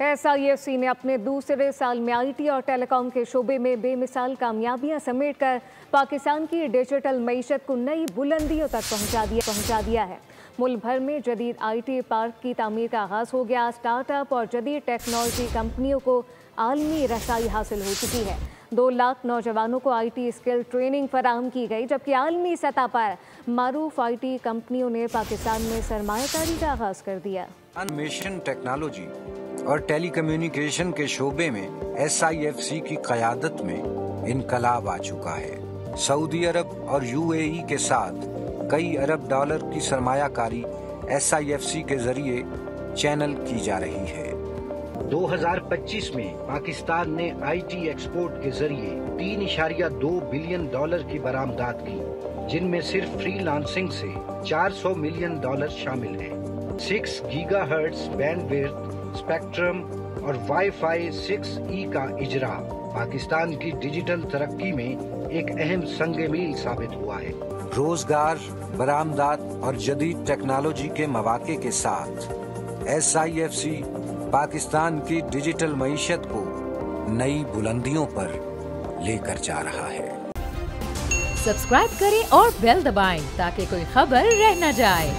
SIFC ने अपने दूसरे साल में IT और टेलीकॉम के शोबे में बेमिसाल कामयाबियां समेटकर पाकिस्तान की डिजिटल मईशत को नई बुलंदियों तक पहुंचा दिया है। मुल्क भर में जदीद IT पार्क की तामीर का आगाज़ हो गया। स्टार्टअप और जदीद टेक्नोलॉजी कंपनियों को आलमी रसाई हासिल हो चुकी है। 2 लाख नौजवानों को IT स्किल ट्रेनिंग फराहम की गई, जबकि आलमी सतह पर मारूफ IT कंपनियों ने पाकिस्तान में सरमायाकारी का आगाज़ कर दिया। इंफॉर्मेशन टेक्नोलॉजी और टेलीकम्युनिकेशन के शोबे में SIFC की क़यादत में इनकलाब आ चुका है। सऊदी अरब और UAE के साथ कई अरब डॉलर की सरमायाकारी SIFC के जरिए चैनल की जा रही है। 2025 में पाकिस्तान ने IT एक्सपोर्ट के जरिए $3.2 बिलियन की बरामदात की, जिनमें सिर्फ फ्रीलांसिंग से $400 मिलियन शामिल हैं। 6 गीगाहर्ट्ज बैंडविड्थ स्पेक्ट्रम और वाईफाई 6E का इजरा पाकिस्तान की डिजिटल तरक्की में एक अहम संग मील साबित हुआ है। रोजगार, बरामदात और जदीद टेक्नोलॉजी के मौके के साथ SIFC पाकिस्तान की डिजिटल मईशत को नई बुलंदियों पर लेकर जा रहा है। सब्सक्राइब करें और बेल दबाएं ताकि कोई खबर रह न जाए।